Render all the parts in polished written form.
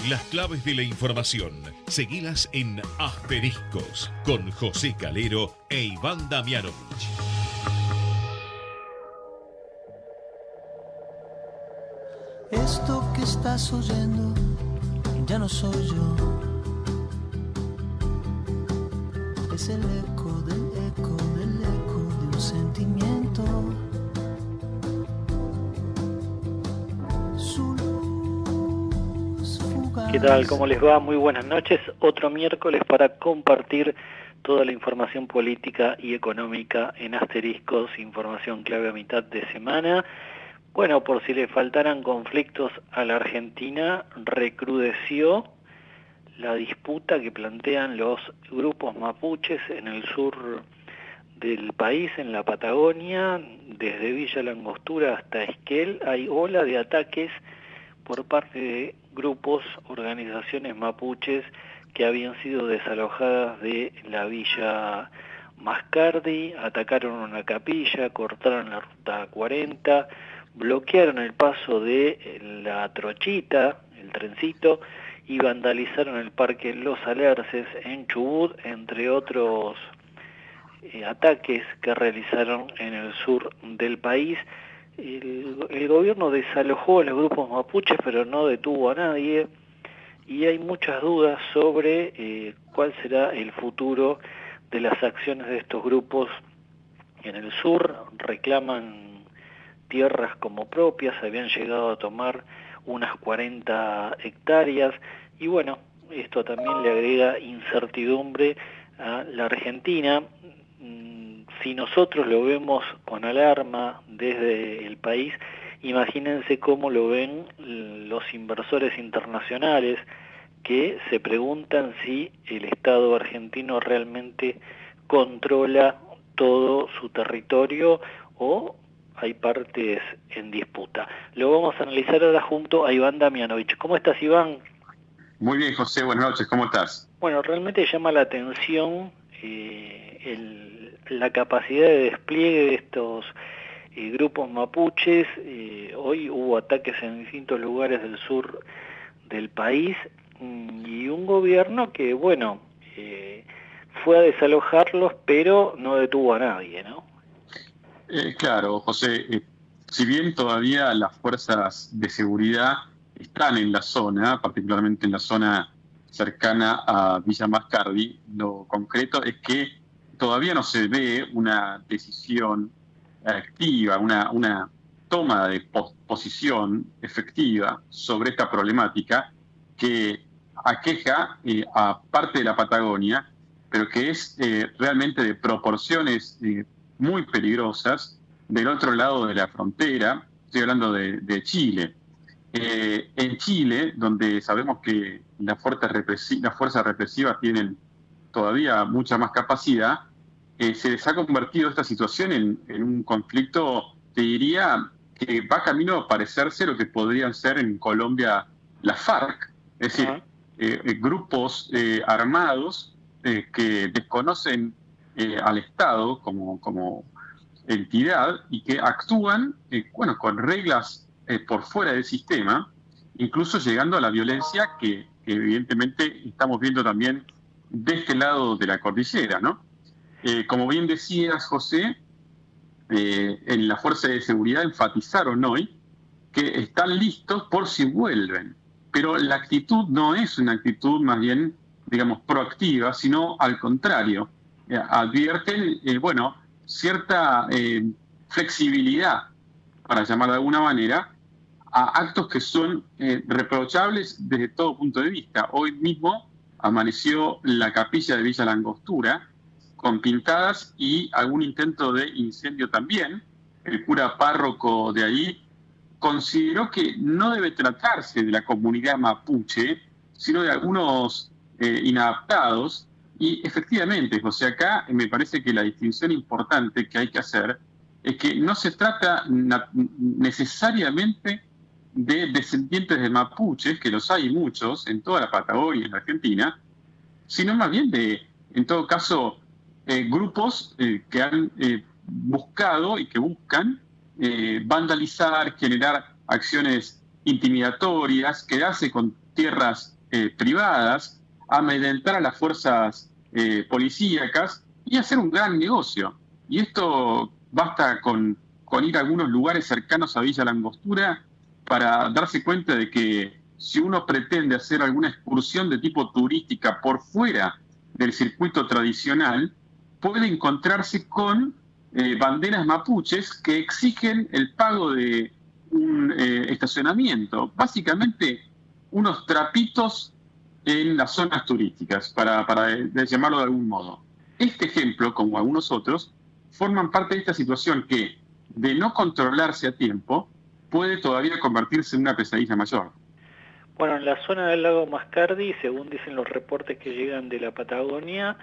Las claves de la información. Seguilas en Asteriscos con José Calero e Iván Damianovich. Esto que estás oyendo ya no soy yo. Es el eco del eco del eco de un sentimiento. ¿Qué tal? ¿Cómo les va? Muy buenas noches. Otro miércoles para compartir toda la información política y económica en Asteriscos, información clave a mitad de semana. Bueno, por si le faltaran conflictos a la Argentina, recrudeció la disputa que plantean los grupos mapuches en el sur del país, en la Patagonia, desde Villa Langostura hasta Esquel. Hay ola de ataques por parte de grupos, organizaciones mapuches que habían sido desalojadas de la Villa Mascardi, atacaron una capilla, cortaron la ruta 40, bloquearon el paso de la Trochita, el trencito, y vandalizaron el parque Los Alerces en Chubut, entre otros ataques que realizaron en el sur del país. El gobierno desalojó a los grupos mapuches, pero no detuvo a nadie, y hay muchas dudas sobre cuál será el futuro de las acciones de estos grupos en el sur. Reclaman tierras como propias, habían llegado a tomar unas 40 hectáreas, y bueno, esto también le agrega incertidumbre a la Argentina. Si nosotros lo vemos con alarma desde el país, imagínense cómo lo ven los inversores internacionales, que se preguntan si el Estado argentino realmente controla todo su territorio o hay partes en disputa. Lo vamos a analizar ahora junto a Iván Damianovich. ¿Cómo estás, Iván? Muy bien, José, buenas noches, ¿cómo estás? Bueno, realmente llama la atención la capacidad de despliegue de estos grupos mapuches. Hoy hubo ataques en distintos lugares del sur del país, y un gobierno que, bueno, fue a desalojarlos, pero no detuvo a nadie, ¿no? Claro, José, si bien todavía las fuerzas de seguridad están en la zona, particularmente en la zona cercana a Villa Mascardi, lo concreto es que todavía no se ve una decisión activa, una toma de posición efectiva sobre esta problemática que aqueja a parte de la Patagonia, pero que es realmente de proporciones muy peligrosas del otro lado de la frontera. Estoy hablando de Chile. En Chile, donde sabemos que las fuerzas represivas tienen todavía mucha más capacidad, se les ha convertido esta situación en un conflicto, te diría, que va camino a parecerse lo que podrían ser en Colombia las FARC, es decir, grupos armados que desconocen al Estado como entidad y que actúan con reglas por fuera del sistema, incluso llegando a la violencia que evidentemente estamos viendo también de este lado de la cordillera, ¿no? Como bien decías, José, en la Fuerza de Seguridad enfatizaron hoy que están listos por si vuelven, pero la actitud no es una actitud más bien, digamos, proactiva, sino al contrario, advierten, cierta flexibilidad, para llamar de alguna manera, a actos que son reprochables desde todo punto de vista. Hoy mismo amaneció la capilla de Villa Langostura con pintadas y algún intento de incendio también. El cura párroco de ahí consideró que no debe tratarse de la comunidad mapuche, sino de algunos inadaptados. Y efectivamente, José, acá me parece que la distinción importante que hay que hacer es que no se trata necesariamente de descendientes de mapuches, que los hay muchos en toda la Patagonia, en la Argentina, sino más bien de, en todo caso, grupos que han buscado y que buscan vandalizar, generar acciones intimidatorias, quedarse con tierras privadas, amedrentar a las fuerzas policíacas y hacer un gran negocio. Y esto basta con ir a algunos lugares cercanos a Villa Langostura para darse cuenta de que si uno pretende hacer alguna excursión de tipo turística por fuera del circuito tradicional, puede encontrarse con banderas mapuches que exigen el pago de un estacionamiento. Básicamente, unos trapitos en las zonas turísticas, para llamarlo de algún modo. Este ejemplo, como algunos otros, forman parte de esta situación que, de no controlarse a tiempo, puede todavía convertirse en una pesadilla mayor. Bueno, en la zona del lago Mascardi, según dicen los reportes que llegan de la Patagonia,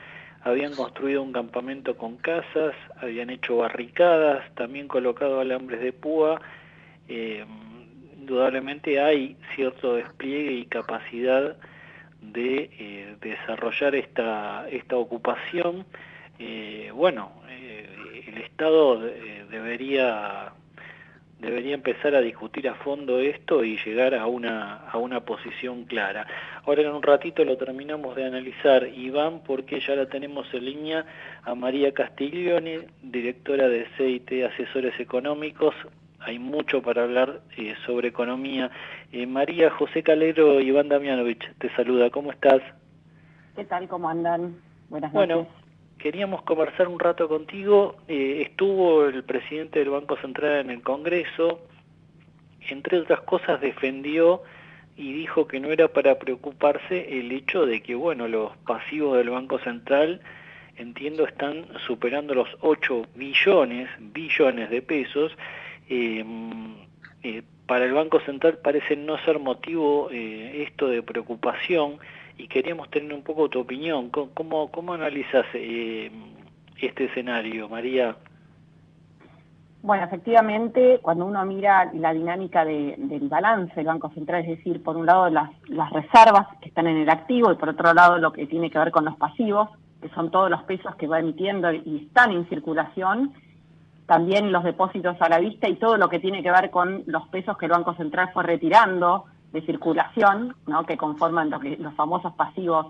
habían construido un campamento con casas, habían hecho barricadas, también colocado alambres de púa. Indudablemente hay cierto despliegue y capacidad de desarrollar esta ocupación. El Estado debería empezar a discutir a fondo esto y llegar a una posición clara. Ahora en un ratito lo terminamos de analizar, Iván, porque ya la tenemos en línea a María Castiglione, directora de CIT Asesores Económicos. Hay mucho para hablar sobre economía. María, José Calero y Iván Damianovich te saluda. ¿Cómo estás? ¿Qué tal? ¿Cómo andan? Buenas noches. Bueno, queríamos conversar un rato contigo. Estuvo el presidente del Banco Central en el Congreso. Entre otras cosas defendió y dijo que no era para preocuparse el hecho de que, los pasivos del Banco Central, entiendo, están superando los 8 billones de pesos. Para el Banco Central parece no ser motivo esto de preocupación, y queríamos tener un poco tu opinión. ¿Cómo analizas este escenario, María? Bueno, efectivamente, cuando uno mira la dinámica del balance del Banco Central, es decir, por un lado las reservas que están en el activo y por otro lado lo que tiene que ver con los pasivos, que son todos los pesos que va emitiendo y están en circulación, también los depósitos a la vista y todo lo que tiene que ver con los pesos que el Banco Central fue retirando de circulación, ¿no?, que conforman los famosos pasivos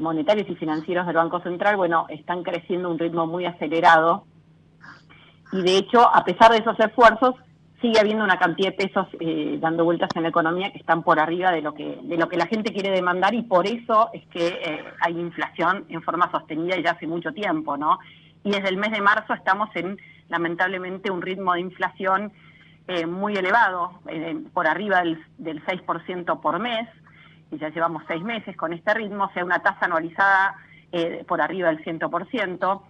monetarios y financieros del Banco Central, están creciendo a un ritmo muy acelerado. Y de hecho, a pesar de esos esfuerzos, sigue habiendo una cantidad de pesos dando vueltas en la economía que están por arriba de lo que la gente quiere demandar, y por eso es que hay inflación en forma sostenida ya hace mucho tiempo, ¿no? Y desde el mes de marzo estamos en, lamentablemente, un ritmo de inflación muy elevado, por arriba del 6% por mes, y ya llevamos 6 meses con este ritmo, o sea, una tasa anualizada por arriba del 100%,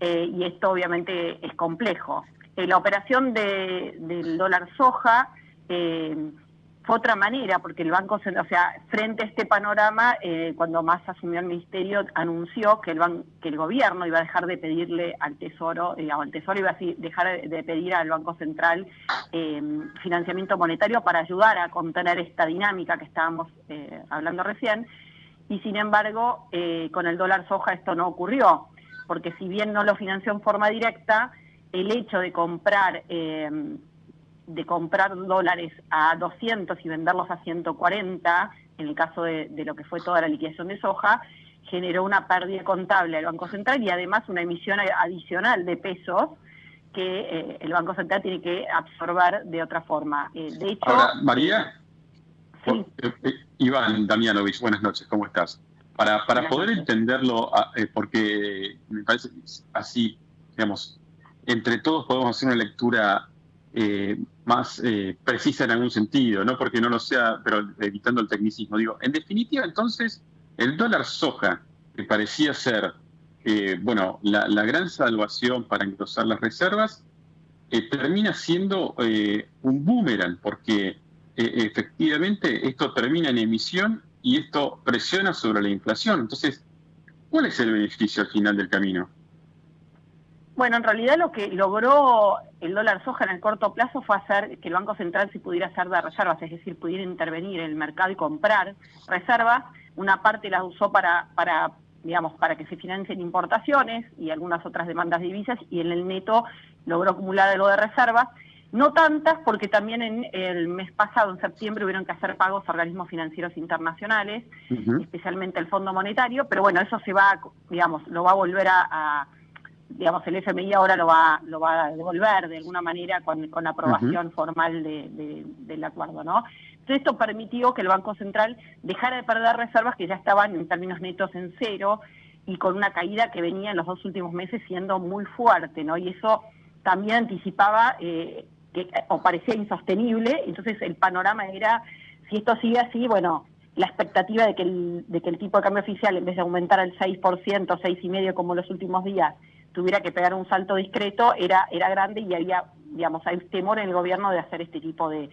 y esto obviamente es complejo. La operación del dólar soja fue otra manera, porque el Banco Central, frente a este panorama, cuando Massa asumió el ministerio, anunció que el gobierno iba a dejar de pedirle al Tesoro, iba a dejar de pedir al Banco Central financiamiento monetario para ayudar a contener esta dinámica que estábamos hablando recién, y sin embargo, con el dólar soja esto no ocurrió, porque si bien no lo financió en forma directa, el hecho de comprar dólares a 200 y venderlos a 140, en el caso de lo que fue toda la liquidación de soja, generó una pérdida contable al Banco Central y además una emisión adicional de pesos que el Banco Central tiene que absorber de otra forma. De hecho, ahora, María, sí. Iván Damianovich, buenas noches, ¿cómo estás? Para poder entenderlo, porque me parece que así, digamos, entre todos podemos hacer una lectura más precisa en algún sentido, no porque no lo sea, pero evitando el tecnicismo. Digo, en definitiva, entonces, el dólar soja, que parecía ser la gran salvación para engrosar las reservas, termina siendo un boomerang, porque efectivamente esto termina en emisión y esto presiona sobre la inflación. Entonces, ¿cuál es el beneficio al final del camino? Bueno, en realidad lo que logró el dólar soja en el corto plazo fue hacer que el Banco Central se pudiera hacer de reservas, es decir, pudiera intervenir en el mercado y comprar reservas. Una parte las usó para que se financien importaciones y algunas otras demandas de divisas, y en el neto logró acumular algo de reservas. No tantas, porque también en el mes pasado, en septiembre, hubieron que hacer pagos a organismos financieros internacionales, especialmente el Fondo Monetario, pero bueno, eso se va, digamos, lo va a volver digamos, el FMI ahora lo va a devolver de alguna manera con la aprobación formal del acuerdo, ¿no? Entonces esto permitió que el Banco Central dejara de perder reservas que ya estaban en términos netos en cero y con una caída que venía en los 2 últimos meses siendo muy fuerte, ¿no? Y eso también anticipaba o parecía insostenible. Entonces el panorama era, si esto sigue así, bueno, la expectativa de que el tipo de cambio oficial, en vez de aumentar al 6%, 6,5% como los últimos días, tuviera que pegar un salto discreto, era grande, y había, digamos, hay temor en el gobierno de hacer este tipo de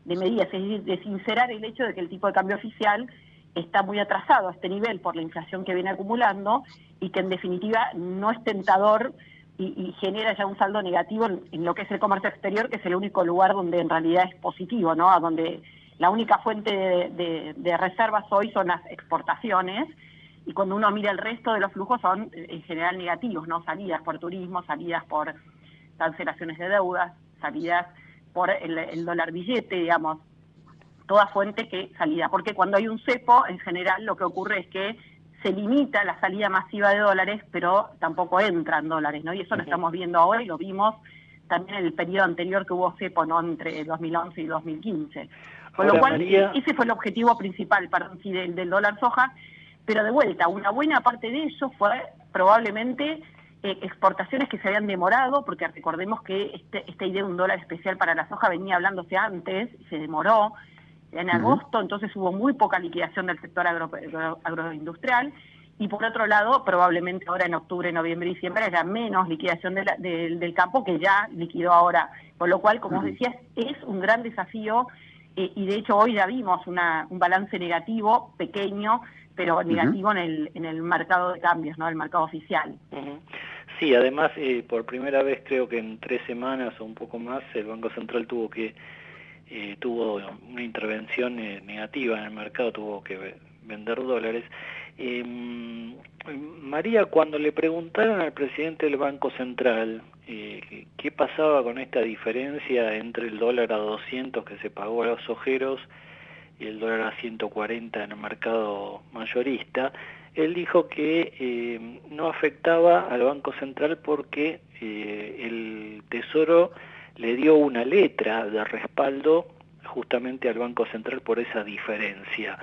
medidas, es decir, de sincerar el hecho de que el tipo de cambio oficial está muy atrasado a este nivel por la inflación que viene acumulando y que en definitiva no es tentador y genera ya un saldo negativo en lo que es el comercio exterior, que es el único lugar donde en realidad es positivo, ¿no? A donde la única fuente de reservas hoy son las exportaciones, y cuando uno mira el resto de los flujos son en general negativos, ¿no? Salidas por turismo, salidas por cancelaciones de deudas, salidas por el dólar billete, digamos, toda fuente que salida, porque cuando hay un cepo, en general lo que ocurre es que se limita la salida masiva de dólares, pero tampoco entran dólares, ¿no? Y eso lo estamos viendo ahora y lo vimos también en el periodo anterior que hubo cepo, ¿no? Entre 2011 y 2015. Con ahora, lo cual, María, ese fue el objetivo principal, sí, del dólar soja, pero de vuelta, una buena parte de eso fue probablemente exportaciones que se habían demorado, porque recordemos que esta idea de un dólar especial para la soja venía hablándose antes, se demoró en agosto, entonces hubo muy poca liquidación del sector agroindustrial, y por otro lado, probablemente ahora en octubre, noviembre y diciembre haya menos liquidación del campo, que ya liquidó ahora, con lo cual, como vos decías, es un gran desafío, y de hecho hoy ya vimos un balance negativo, pequeño, pero negativo en el mercado de cambios, ¿no? El mercado oficial. Sí, además, por primera vez creo que en 3 semanas o un poco más, el Banco Central tuvo una intervención negativa en el mercado, tuvo que vender dólares. María, cuando le preguntaron al presidente del Banco Central qué pasaba con esta diferencia entre el dólar a 200 que se pagó a los ojeros y el dólar a 140 en el mercado mayorista, él dijo que no afectaba al Banco Central porque el Tesoro le dio una letra de respaldo justamente al Banco Central por esa diferencia.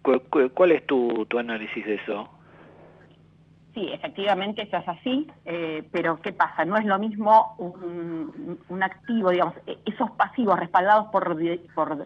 ¿Cuál es tu análisis de eso? Sí, efectivamente eso es así, pero ¿qué pasa? No es lo mismo un activo, digamos, esos pasivos respaldados por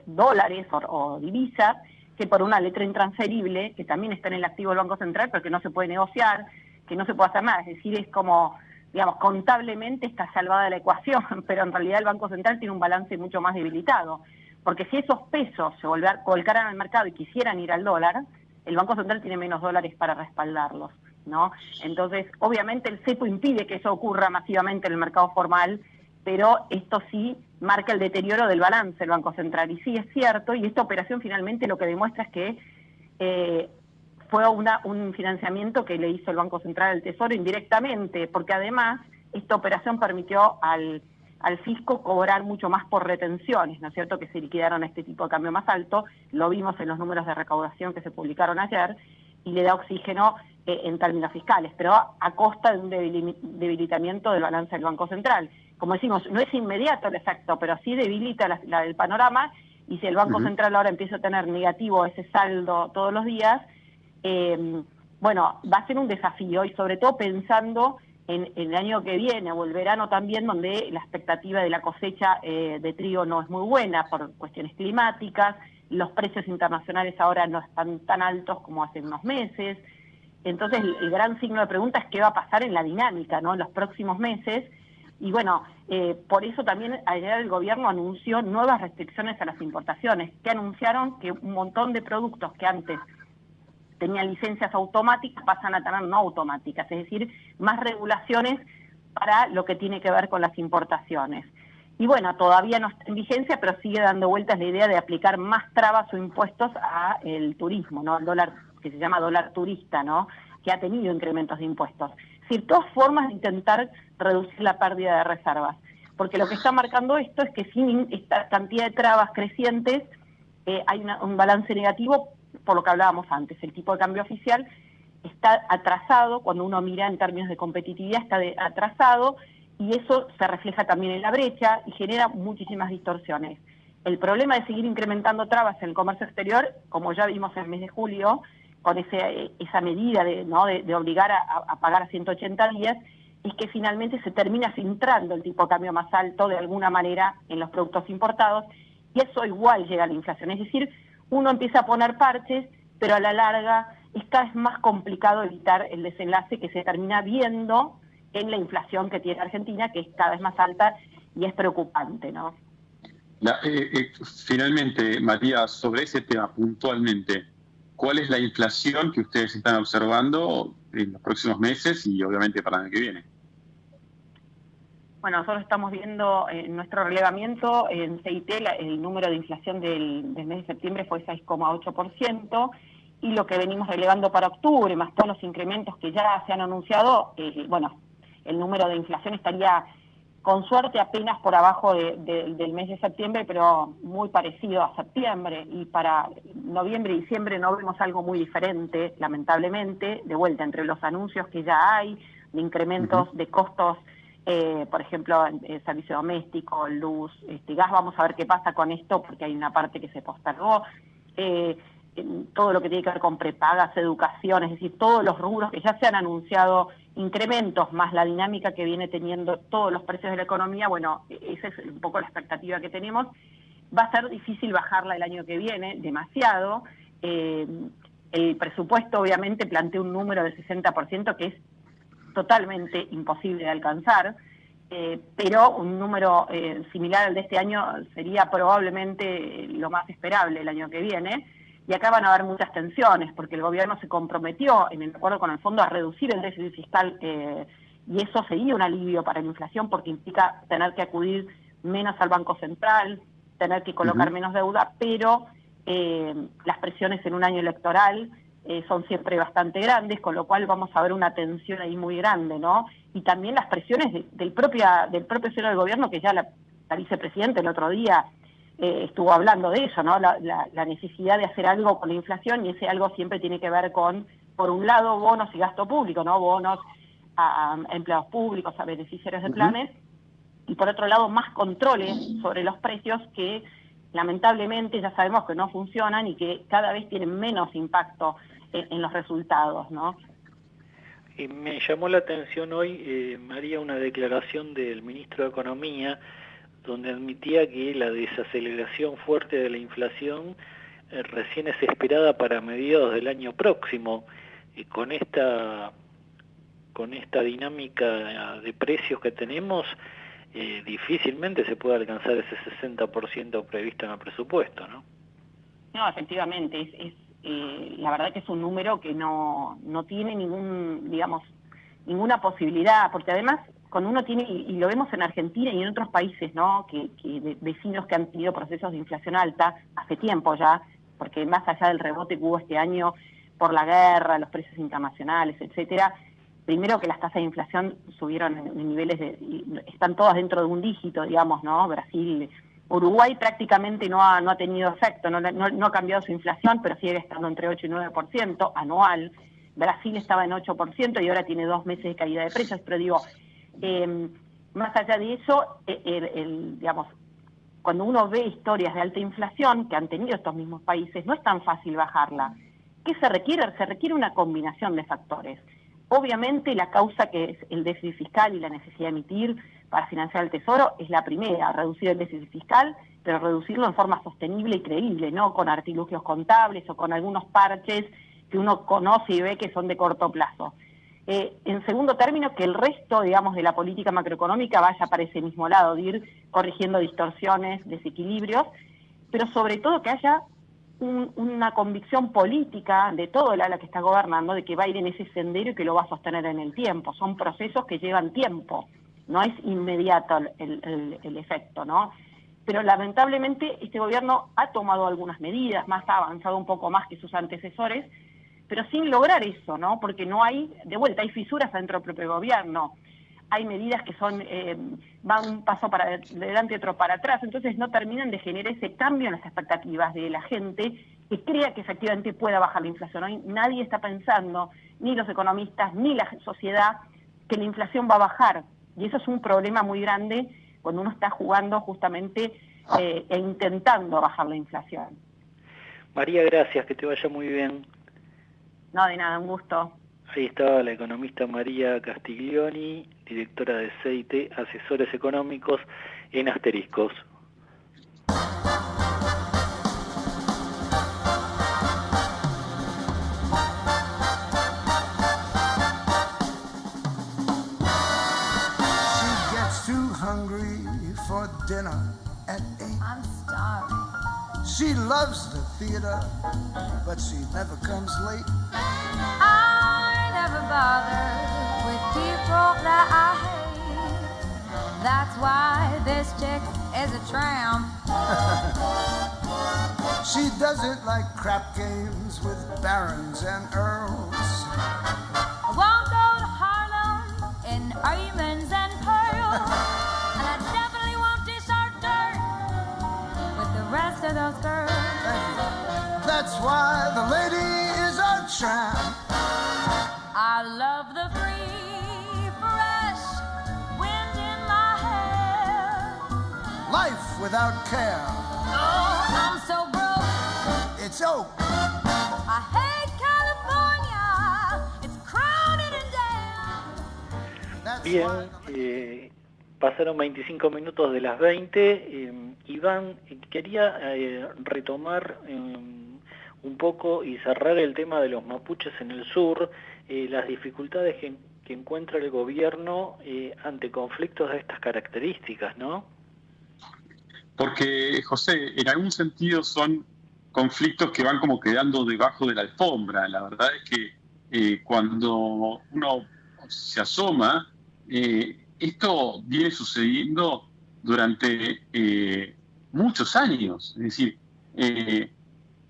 dólares o divisas, que por una letra intransferible, que también está en el activo del Banco Central, pero que no se puede negociar, que no se puede hacer nada. Es decir, es como, digamos, contablemente está salvada la ecuación, pero en realidad el Banco Central tiene un balance mucho más debilitado. Porque si esos pesos se volcaran al mercado y quisieran ir al dólar, el Banco Central tiene menos dólares para respaldarlos, ¿no? Entonces, obviamente el cepo impide que eso ocurra masivamente en el mercado formal, pero esto sí marca el deterioro del balance del Banco Central. Y sí es cierto, y esta operación finalmente lo que demuestra es que fue un financiamiento que le hizo el Banco Central al Tesoro indirectamente, porque además esta operación permitió al fisco cobrar mucho más por retenciones, ¿no es cierto?, que se liquidaron a este tipo de cambio más alto. Lo vimos en los números de recaudación que se publicaron ayer, y le da oxígeno en términos fiscales, pero a costa de un debilitamiento del balance del Banco Central. Como decimos, no es inmediato el efecto, pero sí debilita el panorama, y si el Banco Central ahora empieza a tener negativo ese saldo todos los días, bueno, va a ser un desafío, y sobre todo pensando en el año que viene o el verano también, donde la expectativa de la cosecha de trigo no es muy buena por cuestiones climáticas, los precios internacionales ahora no están tan altos como hace unos meses. Entonces el gran signo de pregunta es qué va a pasar en la dinámica, ¿no?, en los próximos meses. Y bueno, por eso también ayer el gobierno anunció nuevas restricciones a las importaciones, que anunciaron que un montón de productos que antes tenían licencias automáticas pasan a tener no automáticas, es decir, más regulaciones para lo que tiene que ver con las importaciones. Y bueno, todavía no está en vigencia, pero sigue dando vueltas la idea de aplicar más trabas o impuestos al turismo, ¿no?, al dólar, que se llama dólar turista, ¿no?, que ha tenido incrementos de impuestos. Es decir, todas formas de intentar reducir la pérdida de reservas. Porque lo que está marcando esto es que sin esta cantidad de trabas crecientes hay un balance negativo, por lo que hablábamos antes. El tipo de cambio oficial está atrasado, cuando uno mira en términos de competitividad está atrasado, y eso se refleja también en la brecha y genera muchísimas distorsiones. El problema de seguir incrementando trabas en el comercio exterior, como ya vimos en el mes de julio, con esa medida de obligar a pagar a 180 días, es que finalmente se termina filtrando el tipo de cambio más alto de alguna manera en los productos importados, y eso igual llega a la inflación. Es decir, uno empieza a poner parches, pero a la larga es cada vez más complicado evitar el desenlace que se termina viendo en la inflación que tiene Argentina, que es cada vez más alta y es preocupante, ¿no? Finalmente, Matías, sobre ese tema puntualmente, ¿cuál es la inflación que ustedes están observando en los próximos meses y obviamente para el año que viene? Bueno, nosotros estamos viendo en nuestro relevamiento en CIT el número de inflación del mes de septiembre fue 6,8%, y lo que venimos relevando para octubre, más todos los incrementos que ya se han anunciado, el número de inflación estaría con suerte apenas por abajo del mes de septiembre, pero muy parecido a septiembre, y para noviembre y diciembre no vemos algo muy diferente, lamentablemente, de vuelta entre los anuncios que ya hay, de incrementos de costos, por ejemplo, servicio doméstico, luz, gas. Vamos a ver qué pasa con esto, porque hay una parte que se postergó, todo lo que tiene que ver con prepagas, educación, es decir, todos los rubros que ya se han anunciado incrementos, más la dinámica que viene teniendo todos los precios de la economía. Bueno, esa es un poco la expectativa que tenemos. Va a ser difícil bajarla el año que viene, demasiado. El presupuesto obviamente plantea un número de 60% que es totalmente imposible de alcanzar, pero un número similar al de este año sería probablemente lo más esperable el año que viene. Y acá van a haber muchas tensiones, porque el gobierno se comprometió en el acuerdo con el fondo a reducir el déficit fiscal, y eso sería un alivio para la inflación, porque implica tener que acudir menos al Banco Central, tener que colocar menos deuda, pero las presiones en un año electoral son siempre bastante grandes, con lo cual vamos a ver una tensión ahí muy grande, ¿no? Y también las presiones del propio seno del gobierno, que ya la vicepresidenta el otro día estuvo hablando de eso, ¿no? La necesidad de hacer algo con la inflación, y ese algo siempre tiene que ver con, por un lado, bonos y gasto público, ¿no? Bonos a empleados públicos, a beneficiarios de planes, y por otro lado, más controles sobre los precios que lamentablemente ya sabemos que no funcionan y que cada vez tienen menos impacto en los resultados, ¿no? Y me llamó la atención hoy, María, una declaración del ministro de Economía, donde admitía que la desaceleración fuerte de la inflación recién es esperada para mediados del año próximo, y con esta dinámica de precios que tenemos, difícilmente se puede alcanzar ese 60% previsto en el presupuesto, ¿no? No, efectivamente, la verdad que es un número que no tiene ninguna posibilidad, porque además cuando uno tiene, y lo vemos en Argentina y en otros países, ¿no? Que vecinos que han tenido procesos de inflación alta hace tiempo ya, porque más allá del rebote que hubo este año por la guerra, los precios internacionales, etcétera, primero que las tasas de inflación subieron en niveles están todas dentro de un dígito, digamos, ¿no? Brasil, Uruguay prácticamente no ha tenido efecto, no ha cambiado su inflación, pero sigue estando entre 8 y 9% anual. Brasil estaba en 8% y ahora tiene 2 meses de caída de precios, pero digo, más allá de eso, digamos, cuando uno ve historias de alta inflación que han tenido estos mismos países, no es tan fácil bajarla. ¿Qué se requiere? Se requiere una combinación de factores. Obviamente la causa, que es el déficit fiscal y la necesidad de emitir para financiar el Tesoro, es la primera, reducir el déficit fiscal, pero reducirlo en forma sostenible y creíble, no con artilugios contables o con algunos parches que uno conoce y ve que son de corto plazo. En segundo término, que el resto, digamos, de la política macroeconómica vaya para ese mismo lado, de ir corrigiendo distorsiones, desequilibrios, pero sobre todo que haya una convicción política de todo el ala que está gobernando de que va a ir en ese sendero y que lo va a sostener en el tiempo. Son procesos que llevan tiempo, no es inmediato el efecto, ¿no? Pero lamentablemente este gobierno ha tomado algunas medidas, ha avanzado un poco más que sus antecesores, pero sin lograr eso, ¿no? Porque no hay, de vuelta, hay fisuras dentro del propio gobierno, hay medidas que son van un paso para adelante y otro para atrás, entonces no terminan de generar ese cambio en las expectativas de la gente que crea que efectivamente pueda bajar la inflación. Hoy nadie está pensando, ni los economistas, ni la sociedad, que la inflación va a bajar, y eso es un problema muy grande cuando uno está jugando justamente e intentando bajar la inflación. María, gracias, que te vaya muy bien. No, de nada, un gusto. Ahí estaba la economista María Castiglioni, directora de CEITE, Asesores Económicos en Asteriscos. She gets too hungry for dinner at 8. I'm starving. She loves the theater, but she never comes late. I never bother with people that I hate. That's why this chick is a tramp. She doesn't like crap games with barons and earls. I won't go to Harlem in diamonds and pearls. And I definitely won't dish our dirt with the rest of those girls. That's why the lady is a tramp. I love the free, fresh wind in my hair. Life without care. Oh, I'm so broke. It's oak. I hate California. It's crowded and damn. That's Bien, why pasaron 25 minutos de las 20. Iván, quería retomar un poco y cerrar el tema de los mapuches en el sur, las dificultades que encuentra el gobierno ante conflictos de estas características, ¿no? Porque, José, en algún sentido son conflictos que van como quedando debajo de la alfombra. La verdad es que cuando uno se asoma, esto viene sucediendo durante muchos años. Es decir,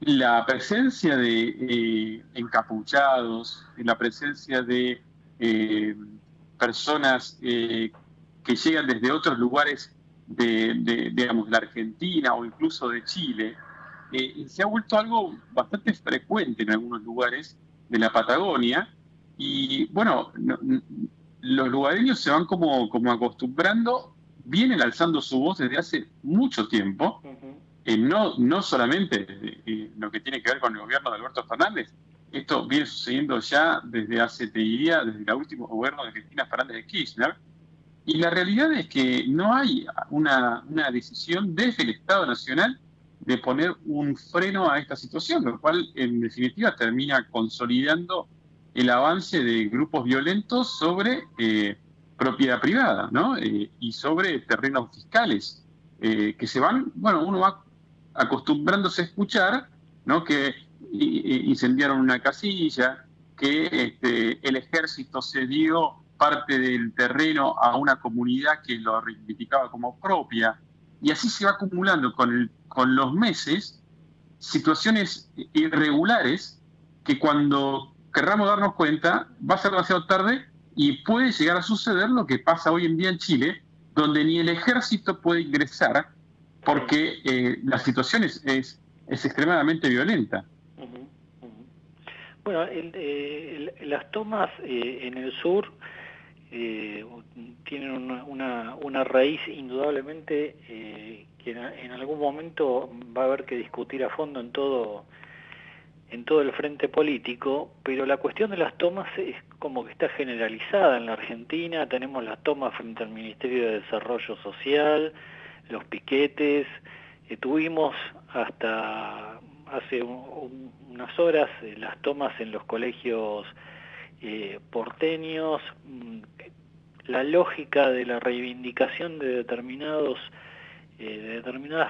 la presencia de encapuchados, la presencia de personas que llegan desde otros lugares digamos, la Argentina o incluso de Chile, se ha vuelto algo bastante frecuente en algunos lugares de la Patagonia. Y bueno, los lugareños se van como acostumbrando, vienen alzando su voz desde hace mucho tiempo, no solamente lo que tiene que ver con el gobierno de Alberto Fernández. Esto viene sucediendo ya desde hace, te diría, desde el último gobierno de Cristina Fernández de Kirchner. Y la realidad es que no hay una decisión desde el Estado Nacional de poner un freno a esta situación, lo cual en definitiva termina consolidando el avance de grupos violentos sobre propiedad privada, ¿no? Y sobre terrenos fiscales que se van, bueno, uno va acostumbrándose a escuchar, ¿no? Que incendiaron una casilla, que el ejército cedió parte del terreno a una comunidad que lo reivindicaba como propia, y así se va acumulando con los meses situaciones irregulares que cuando querramos darnos cuenta va a ser demasiado tarde y puede llegar a suceder lo que pasa hoy en día en Chile, donde ni el ejército puede ingresar porque la situación es extremadamente violenta. Bueno, las tomas en el sur tienen una raíz indudablemente que en algún momento va a haber que discutir a fondo en todo el frente político, pero la cuestión de las tomas es como que está generalizada en la Argentina. Tenemos las tomas frente al Ministerio de Desarrollo Social, los piquetes, tuvimos hasta hace unas horas las tomas en los colegios porteños. La lógica de la reivindicación de determinadas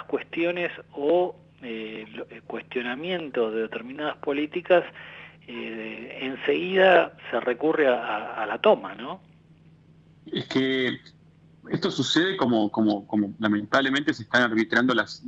cuestiones o cuestionamiento de determinadas políticas, enseguida se recurre a la toma, ¿no? Es que esto sucede como lamentablemente se están arbitrando las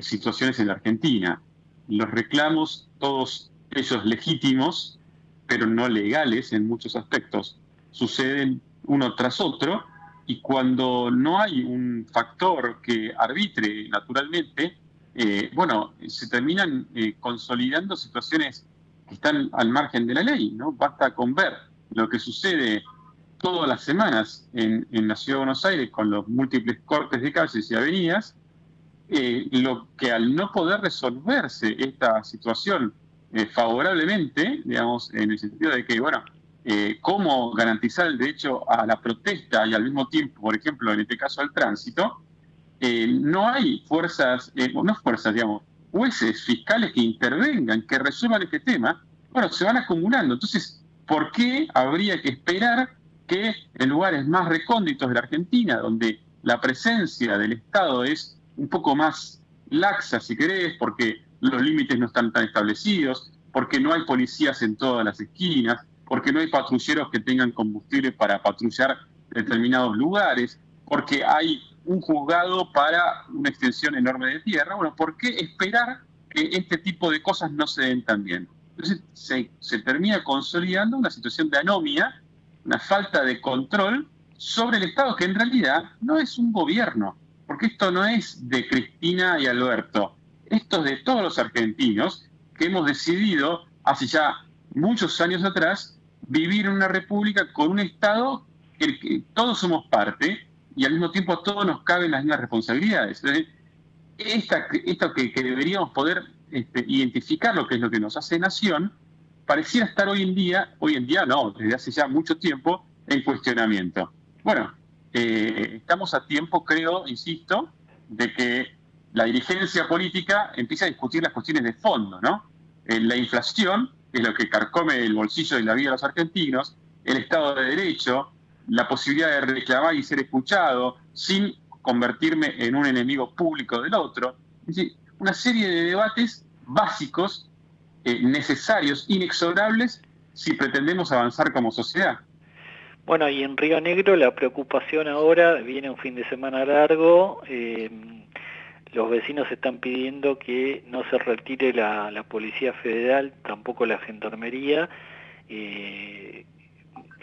situaciones en la Argentina. Los reclamos todos ellos legítimos, pero no legales en muchos aspectos, suceden uno tras otro, y cuando no hay un factor que arbitre naturalmente, se terminan consolidando situaciones que están al margen de la ley, ¿no? Basta con ver lo que sucede todas las semanas en la Ciudad de Buenos Aires con los múltiples cortes de calles y avenidas, lo que al no poder resolverse esta situación favorablemente, digamos, en el sentido de que, cómo garantizar el derecho a la protesta y al mismo tiempo, por ejemplo, en este caso al tránsito, no hay jueces fiscales que intervengan, que resuelvan este tema. Se van acumulando. Entonces, ¿por qué habría que esperar que en lugares más recónditos de la Argentina, donde la presencia del Estado es un poco más laxa, si querés, porque los límites no están tan establecidos, porque no hay policías en todas las esquinas, porque no hay patrulleros que tengan combustible para patrullar determinados lugares, porque hay un juzgado para una extensión enorme de tierra? ¿Por qué esperar que este tipo de cosas no se den también? Entonces se termina consolidando una situación de anomia, una falta de control sobre el Estado, que en realidad no es un gobierno, porque esto no es de Cristina y Alberto, esto es de todos los argentinos que hemos decidido hace ya muchos años atrás vivir en una república con un Estado que todos somos parte y al mismo tiempo a todos nos caben las mismas responsabilidades. Entonces, esto que deberíamos poder identificar lo que es lo que nos hace nación, pareciera estar hoy en día no, desde hace ya mucho tiempo, en cuestionamiento. Estamos a tiempo, creo, insisto, de que la dirigencia política empiece a discutir las cuestiones de fondo, ¿no? La inflación, que es lo que carcome el bolsillo y la vida de los argentinos, el Estado de Derecho, la posibilidad de reclamar y ser escuchado sin convertirme en un enemigo público del otro. Es decir, una serie de debates básicos, necesarios, inexorables, si pretendemos avanzar como sociedad. Y en Río Negro la preocupación ahora, viene un fin de semana largo, los vecinos están pidiendo que no se retire la Policía Federal, tampoco la Gendarmería.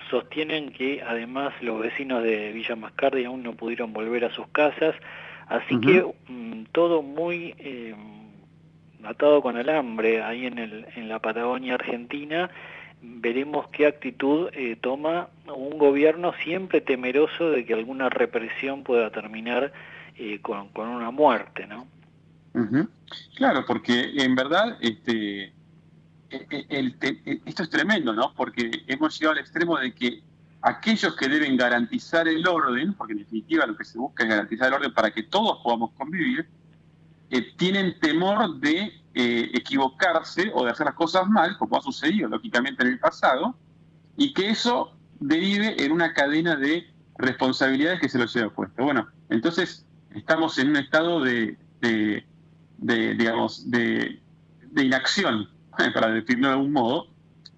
Sostienen que además los vecinos de Villa Mascardi aún no pudieron volver a sus casas, así que todo muy atado con alambre ahí en la Patagonia Argentina. Veremos qué actitud toma un gobierno siempre temeroso de que alguna represión pueda terminar con una muerte, ¿no? Claro, porque en verdad esto es tremendo, ¿no? Porque hemos llegado al extremo de que aquellos que deben garantizar el orden, porque en definitiva lo que se busca es garantizar el orden para que todos podamos convivir, tienen temor de equivocarse o de hacer las cosas mal, como ha sucedido lógicamente en el pasado, y que eso derive en una cadena de responsabilidades que se los lleva puesto. Entonces estamos en un estado de inacción, para decirlo de algún modo,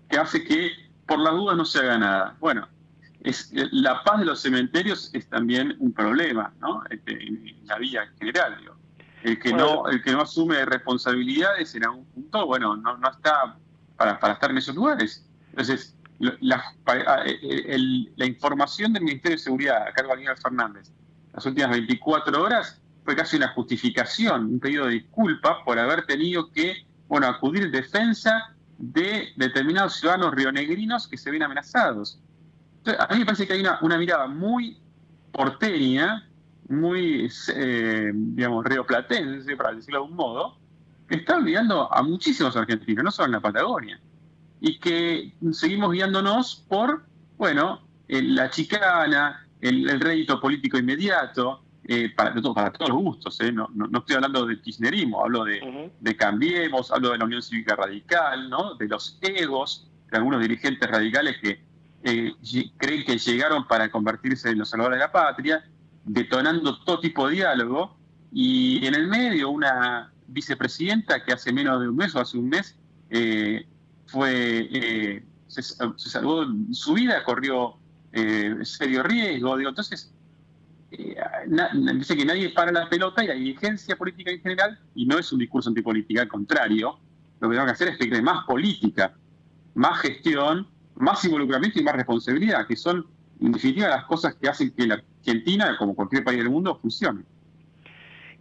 que hace que por las dudas no se haga nada. La paz de los cementerios es también un problema, ¿no? En la vida en general, digo. El que no asume responsabilidades en algún punto, no está para estar en esos lugares. Entonces, la información del Ministerio de Seguridad a cargo de Aníbal Fernández las últimas 24 horas fue casi una justificación, un pedido de disculpas por haber tenido que acudir en defensa de determinados ciudadanos rionegrinos que se ven amenazados. Entonces, a mí me parece que hay una mirada muy porteña, muy, rioplatense, para decirlo de algún modo, que está olvidando a muchísimos argentinos, no solo en la Patagonia, y que seguimos guiándonos por, la chicana, el rédito político inmediato, para todos los gustos, no estoy hablando del kirchnerismo, hablo de Cambiemos, hablo de la Unión Cívica Radical, ¿no? De los egos de algunos dirigentes radicales que creen que llegaron para convertirse en los salvadores de la patria, detonando todo tipo de diálogo, y en el medio una vicepresidenta que hace menos de un mes o hace un mes se salvó su vida, corrió serio riesgo. Entonces dice que nadie para la pelota, y la dirigencia política en general, y no es un discurso antipolítica, al contrario, lo que tenemos que hacer es pedirle más política, más gestión, más involucramiento y más responsabilidad, que son, en definitiva, las cosas que hacen que la Argentina, como cualquier país del mundo, funcione.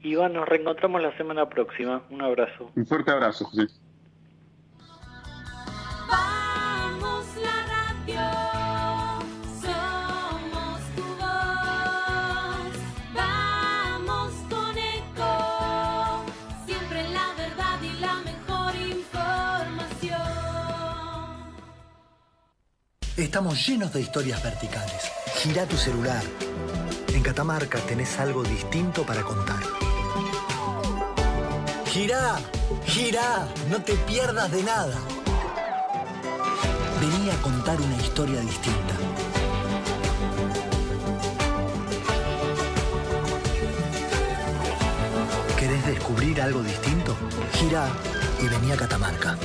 Iván, nos reencontramos la semana próxima. Un abrazo. Un fuerte abrazo, José. Vamos la radio, somos tu voz. Vamos con Eco, siempre la verdad y la mejor información. Estamos llenos de historias verticales. Gira tu celular. En Catamarca tenés algo distinto para contar. Girá, girá, no te pierdas de nada. Vení a contar una historia distinta. ¿Querés descubrir algo distinto? Girá y vení a Catamarca.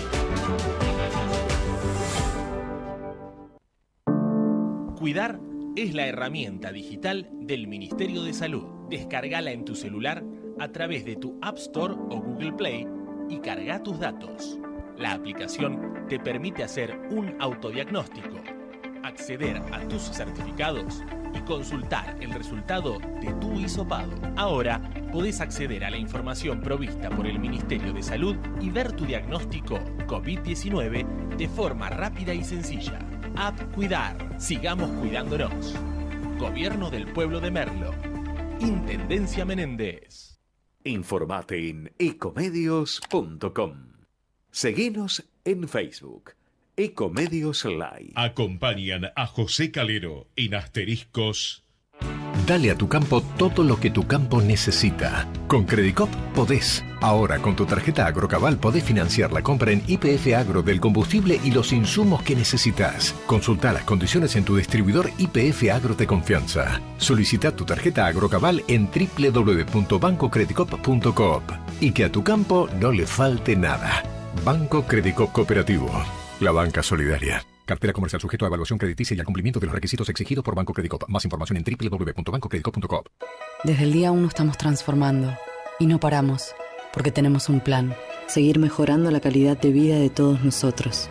Cuidar es la herramienta digital del Ministerio de Salud. Descargala en tu celular a través de tu App Store o Google Play y carga tus datos. La aplicación te permite hacer un autodiagnóstico, acceder a tus certificados y consultar el resultado de tu hisopado. Ahora podés acceder a la información provista por el Ministerio de Salud y ver tu diagnóstico COVID-19 de forma rápida y sencilla. App Cuidar. Sigamos cuidándonos. Gobierno del Pueblo de Merlo. Intendencia Menéndez. Informate en ecomedios.com. Seguinos en Facebook. Ecomedios Live. Acompañan a José Calero en Asteriscos. Dale a tu campo todo lo que tu campo necesita. Con Credicop podés. Ahora con tu tarjeta Agrocabal podés financiar la compra en YPF Agro del combustible y los insumos que necesitas. Consulta las condiciones en tu distribuidor YPF Agro de confianza. Solicita tu tarjeta Agrocabal en www.bancocredicop.coop. Y que a tu campo no le falte nada. Banco Credicop Cooperativo. La banca solidaria. Cartera comercial sujeto a evaluación crediticia y al cumplimiento de los requisitos exigidos por Banco Credicop. Más información en www.bancocredicop.coop. Desde el día 1 estamos transformando. Y no paramos, porque tenemos un plan. Seguir mejorando la calidad de vida de todos nosotros.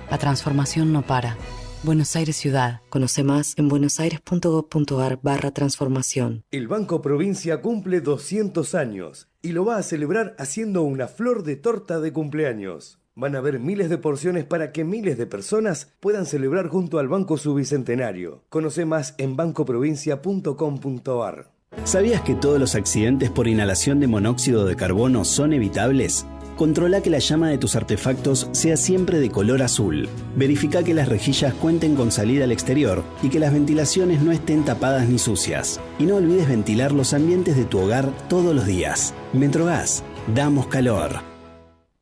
La transformación no para. Buenos Aires Ciudad. Conoce más en buenosaires.gov.ar/transformación. El Banco Provincia cumple 200 años y lo va a celebrar haciendo una flor de torta de cumpleaños. Van a haber miles de porciones para que miles de personas puedan celebrar junto al Banco su bicentenario. Conoce más en bancoprovincia.com.ar. ¿Sabías que todos los accidentes por inhalación de monóxido de carbono son evitables? Controla que la llama de tus artefactos sea siempre de color azul. Verifica que las rejillas cuenten con salida al exterior y que las ventilaciones no estén tapadas ni sucias. Y no olvides ventilar los ambientes de tu hogar todos los días. Metrogas, damos calor.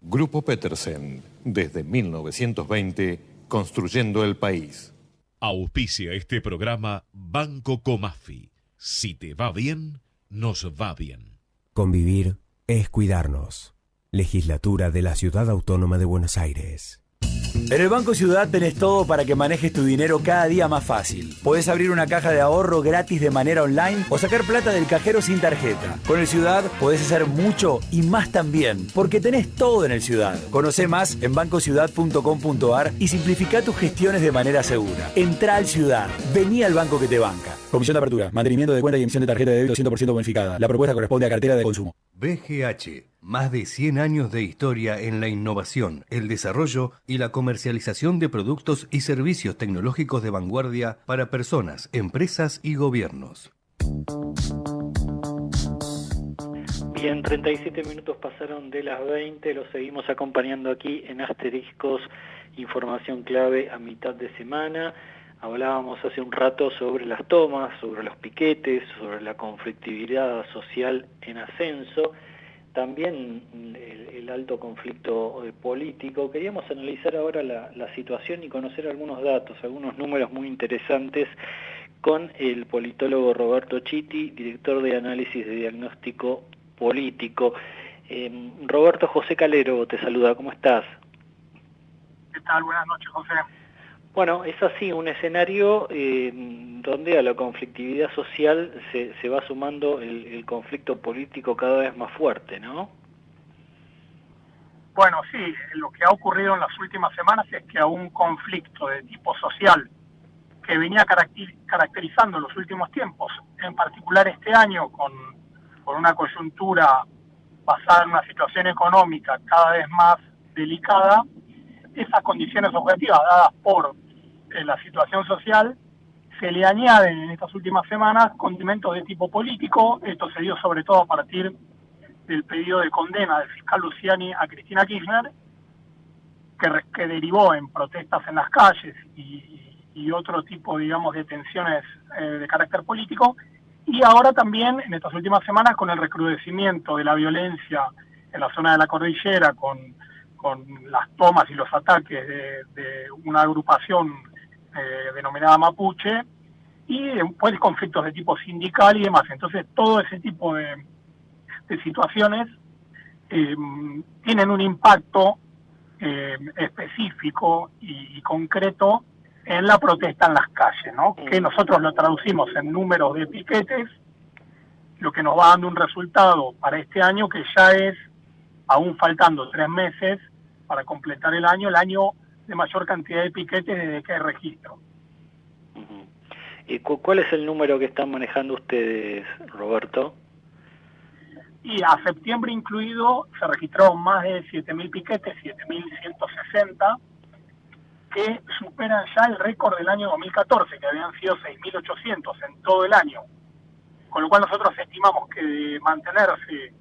Grupo Petersen, desde 1920, construyendo el país. Auspicia este programa Banco Comafi. Si te va bien, nos va bien. Convivir es cuidarnos. Legislatura de la Ciudad Autónoma de Buenos Aires. En el Banco Ciudad tenés todo para que manejes tu dinero cada día más fácil. Podés abrir una caja de ahorro gratis de manera online o sacar plata del cajero sin tarjeta. Con el Ciudad podés hacer mucho y más también, porque tenés todo en el Ciudad. Conocé más en bancociudad.com.ar y simplifica tus gestiones de manera segura. Entrá al Ciudad. Vení al banco que te banca. Comisión de apertura, mantenimiento de cuenta y emisión de tarjeta de débito 100% bonificada. La propuesta corresponde a cartera de consumo. BGH, más de 100 años de historia en la innovación, el desarrollo y la comercialización de productos y servicios tecnológicos de vanguardia para personas, empresas y gobiernos. Bien, 37 minutos pasaron de las 20, los seguimos acompañando aquí en Asteriscos, información clave a mitad de semana. Hablábamos hace un rato sobre las tomas, sobre los piquetes, sobre la conflictividad social en ascenso, también el alto conflicto político. Queríamos analizar ahora la situación y conocer algunos datos, algunos números muy interesantes con el politólogo Roberto Chiti, director de análisis de diagnóstico político. Roberto, José Calero te saluda, ¿cómo estás? ¿Qué tal? Buenas noches, José. Bueno, es así, un escenario donde a la conflictividad social se va sumando el conflicto político cada vez más fuerte, ¿no? Bueno, sí, lo que ha ocurrido en las últimas semanas es que a un conflicto de tipo social que venía caracterizando los últimos tiempos, en particular este año con una coyuntura basada en una situación económica cada vez más delicada, esas condiciones objetivas dadas por la situación social, se le añaden en estas últimas semanas condimentos de tipo político. Esto se dio sobre todo a partir del pedido de condena del fiscal Luciani a Cristina Kirchner, que derivó en protestas en las calles y otro tipo, digamos, de tensiones de carácter político, y ahora también, en estas últimas semanas, con el recrudecimiento de la violencia en la zona de la cordillera, con las tomas y los ataques de una agrupación denominada Mapuche, y después conflictos de tipo sindical y demás. Entonces, todo ese tipo de situaciones tienen un impacto específico y concreto en la protesta en las calles, ¿no? Que nosotros lo traducimos en números de piquetes, lo que nos va dando un resultado para este año que ya es, aún faltando 3 meses para completar el año de mayor cantidad de piquetes desde que hay registro. ¿Y cuál es el número que están manejando ustedes, Roberto? Y a septiembre incluido se registraron más de 7.000 piquetes, 7.160, que superan ya el récord del año 2014, que habían sido 6.800 en todo el año. Con lo cual nosotros estimamos que de mantenerse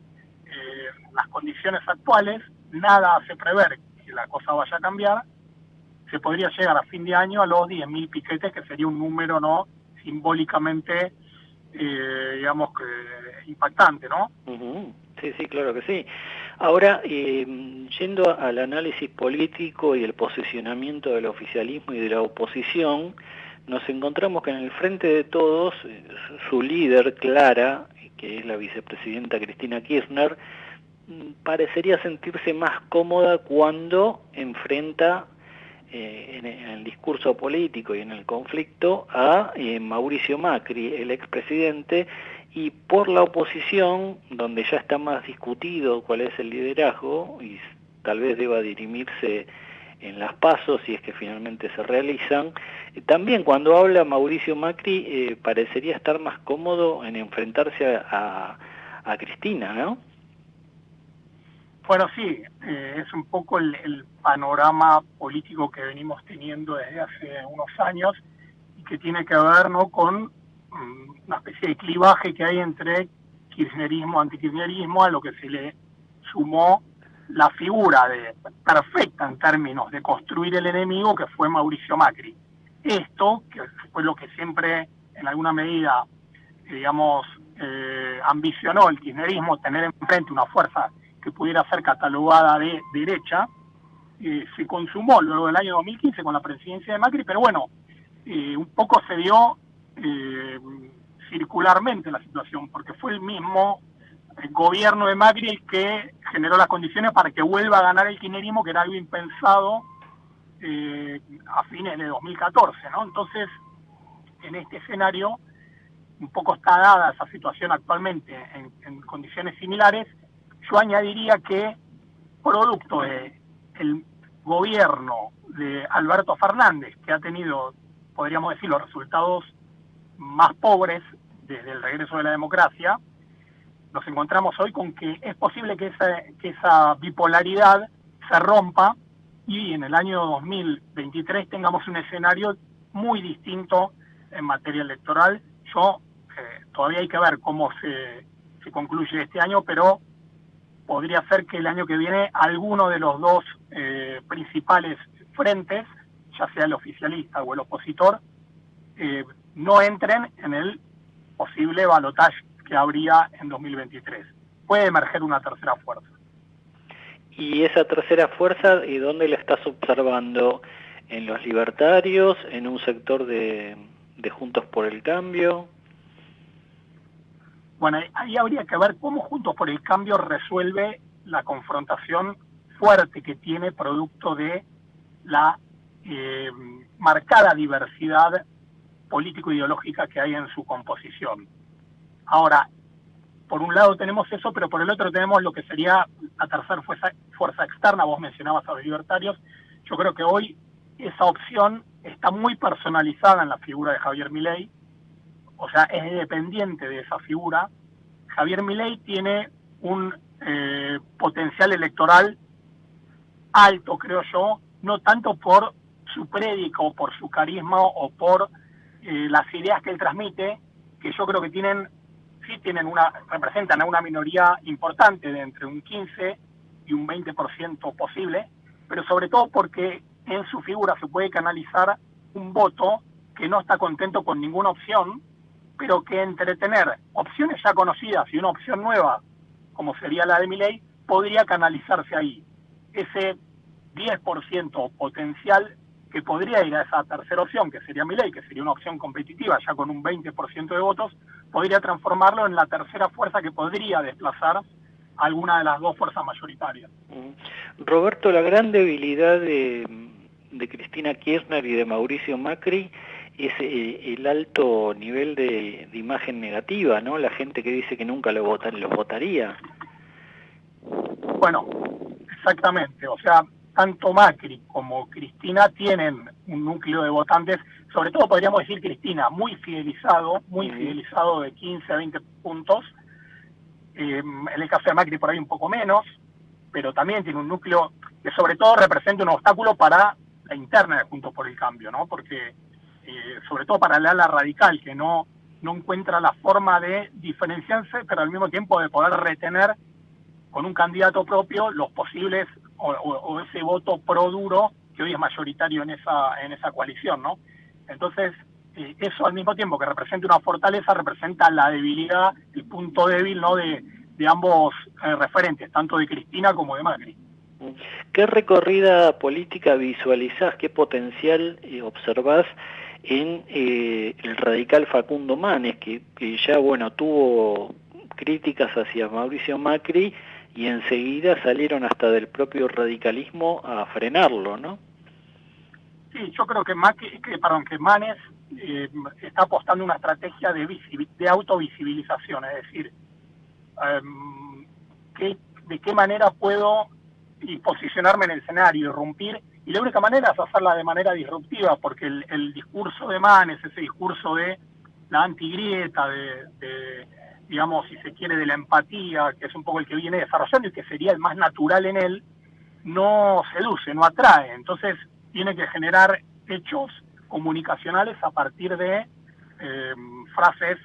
las condiciones actuales, nada hace prever que la cosa vaya a cambiar. Se podría llegar a fin de año a los 10.000 piquetes, que sería un número no simbólicamente, digamos, que impactante, ¿no? Sí, sí, claro que sí. Ahora, yendo al análisis político y el posicionamiento del oficialismo y de la oposición, nos encontramos que en el frente de todos, su líder clara, que es la vicepresidenta Cristina Kirchner, parecería sentirse más cómoda cuando enfrenta en el discurso político y en el conflicto a Mauricio Macri, el expresidente, y por la oposición, donde ya está más discutido cuál es el liderazgo y tal vez deba dirimirse en las PASO si es que finalmente se realizan, también cuando habla Mauricio Macri parecería estar más cómodo en enfrentarse a Cristina, ¿no? Bueno, sí, es un poco el panorama político que venimos teniendo desde hace unos años y que tiene que ver, ¿no?, con una especie de clivaje que hay entre kirchnerismo, antikirchnerismo, a lo que se le sumó la figura perfecta en términos de construir el enemigo, que fue Mauricio Macri. Esto, que fue lo que siempre en alguna medida, digamos, ambicionó el kirchnerismo, tener enfrente una fuerza que pudiera ser catalogada de derecha, se consumó luego del año 2015 con la presidencia de Macri, pero bueno, un poco se dio circularmente la situación, porque fue el mismo gobierno de Macri el que generó las condiciones para que vuelva a ganar el kirchnerismo, que era algo impensado a fines de 2014, ¿no? Entonces, en este escenario, un poco está dada esa situación actualmente en condiciones similares. Yo añadiría que, producto del gobierno de Alberto Fernández, que ha tenido, podríamos decir, los resultados más pobres desde el regreso de la democracia, nos encontramos hoy con que es posible que esa bipolaridad se rompa y en el año 2023 tengamos un escenario muy distinto en materia electoral. Todavía hay que ver cómo se concluye este año, pero podría ser que el año que viene alguno de los dos principales frentes, ya sea el oficialista o el opositor, no entren en el posible balotaje que habría en 2023. Puede emerger una tercera fuerza. ¿Y esa tercera fuerza, y dónde la estás observando? ¿En los libertarios? ¿En un sector de Juntos por el Cambio? Bueno, ahí habría que ver cómo Juntos por el Cambio resuelve la confrontación fuerte que tiene producto de la marcada diversidad político-ideológica que hay en su composición. Ahora, por un lado tenemos eso, pero por el otro tenemos lo que sería la tercera fuerza externa interna, vos mencionabas a los libertarios, yo creo que hoy esa opción está muy personalizada en la figura de Javier Milei, o sea, es dependiente de esa figura. Javier Milei tiene un potencial electoral alto, creo yo, no tanto por su prédico, por su carisma o por las ideas que él transmite, que yo creo que representan a una minoría importante de entre un 15 y un 20% posible, pero sobre todo porque en su figura se puede canalizar un voto que no está contento con ninguna opción, pero que entre tener opciones ya conocidas y una opción nueva, como sería la de Milei, podría canalizarse ahí. Ese 10% potencial que podría ir a esa tercera opción, que sería Milei, que sería una opción competitiva ya con un 20% de votos, podría transformarlo en la tercera fuerza que podría desplazar alguna de las dos fuerzas mayoritarias. Roberto, la gran debilidad de Cristina Kirchner y de Mauricio Macri es el alto nivel de imagen negativa, ¿no? La gente que dice que nunca los votaría. Bueno, exactamente, o sea, tanto Macri como Cristina tienen un núcleo de votantes, sobre todo podríamos decir Cristina, muy fidelizado de 15 a 20 puntos. En el caso de Macri por ahí un poco menos, pero también tiene un núcleo que sobre todo representa un obstáculo para la interna de Juntos por el Cambio, ¿no? Porque sobre todo para el ala radical, que no encuentra la forma de diferenciarse, pero al mismo tiempo de poder retener con un candidato propio los posibles o ese voto pro duro que hoy es mayoritario en esa coalición, ¿no? Entonces, eso al mismo tiempo que representa una fortaleza, representa la debilidad, el punto débil, ¿no? de ambos referentes, tanto de Cristina como de Macri. ¿Qué recorrida política visualizás, qué potencial observás en el radical Facundo Manes, que ya, bueno, tuvo críticas hacia Mauricio Macri y enseguida salieron hasta del propio radicalismo a frenarlo, ¿no? Sí, yo creo que Manes está apostando una estrategia de autovisibilización, es decir, de qué manera puedo posicionarme en el escenario, irrumpir, y la única manera es hacerla de manera disruptiva, porque el discurso de Manes, ese discurso de la antigrieta, de digamos, si se quiere, de la empatía, que es un poco el que viene desarrollando y que sería el más natural en él, no seduce, no atrae. Entonces tiene que generar hechos comunicacionales a partir de frases,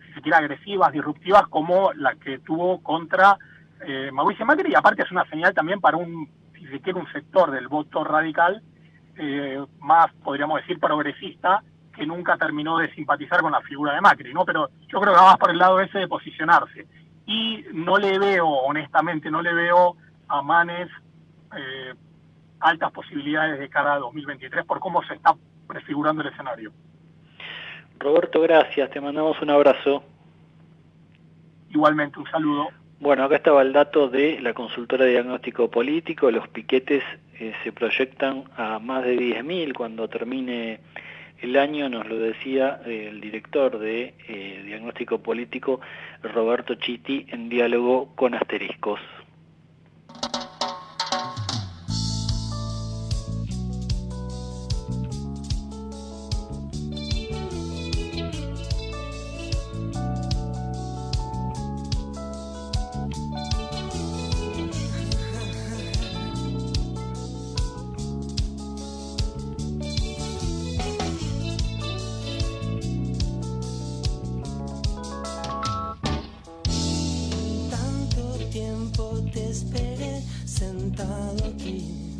si se quiere, agresivas, disruptivas, como la que tuvo contra Mauricio Macri, y aparte es una señal también para si se quiere, un sector del voto radical más, podríamos decir, progresista, que nunca terminó de simpatizar con la figura de Macri, ¿no? Pero yo creo que va más por el lado ese de posicionarse. Y honestamente, no le veo a Manes altas posibilidades de cara a 2023 por cómo se está prefigurando el escenario. Roberto, gracias, te mandamos un abrazo. Igualmente, un saludo. Bueno, acá estaba el dato de la consultora de diagnóstico político. Los piquetes se proyectan a más de 10.000 cuando termine el año, nos lo decía el director de diagnóstico político, Roberto Chitti, en diálogo con Asteriscos. Sentado aquí,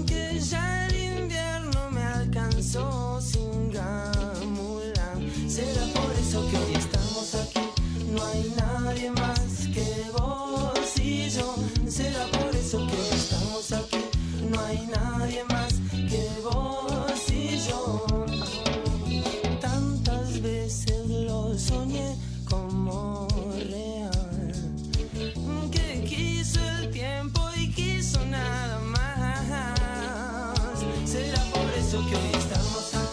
que ya el invierno me alcanzó sin gamulan. Será por eso que hoy estamos aquí, no hay nadie más que vos y yo. Será por eso que hoy estamos aquí, no hay nadie más que vos y yo. Tantas veces lo soñé como real, que quiso el tiempo y quiso nada más. Será por eso que hoy estamos aquí.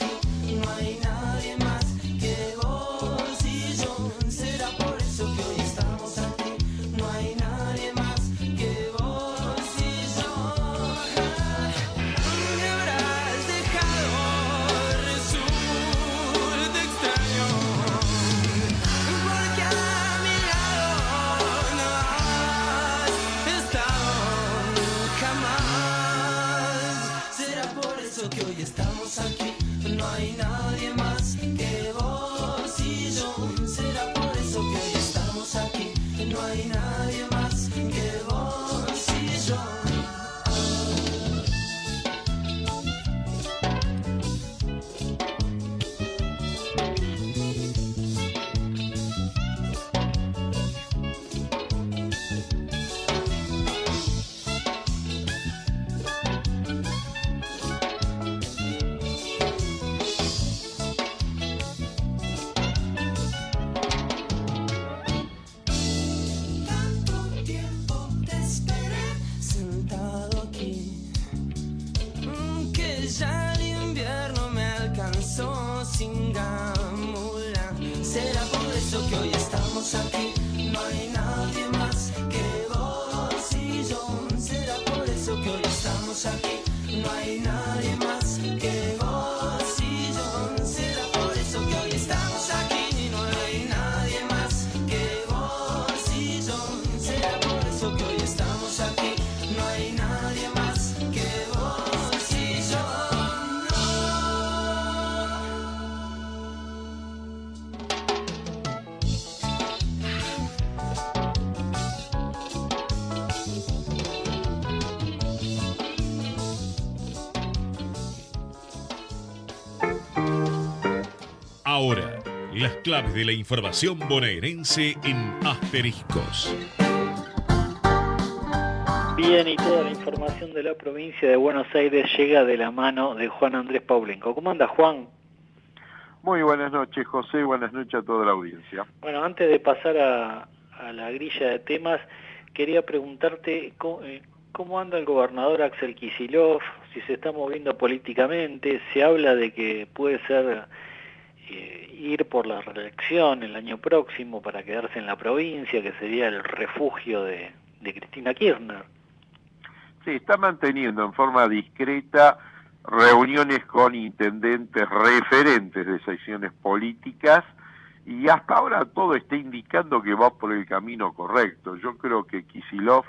sin gamula. Será por eso que hoy estamos aquí, no hay nadie más que vos y yo. Será por eso que hoy estamos aquí, no hay nadie más que vos y yo. Será por eso que hoy estamos aquí, no hay nadie más que vos y yo. Será por eso que hoy estamos aquí, no hay nadie más que vos y yo. Ahora, las claves de la información bonaerense en Asteriscos. Bien, y toda la información de la provincia de Buenos Aires llega de la mano de Juan Andrés Paulenco. ¿Cómo anda, Juan? Muy buenas noches, José, buenas noches a toda la audiencia. Bueno, antes de pasar a la grilla de temas, quería preguntarte cómo anda el gobernador Axel Kicillof, si se está moviendo políticamente. Se habla de que puede ser ir por la reelección el año próximo para quedarse en la provincia, que sería el refugio de Cristina Kirchner. Sí, está manteniendo en forma discreta reuniones con intendentes referentes de secciones políticas y hasta ahora todo está indicando que va por el camino correcto. Yo creo que Kicillof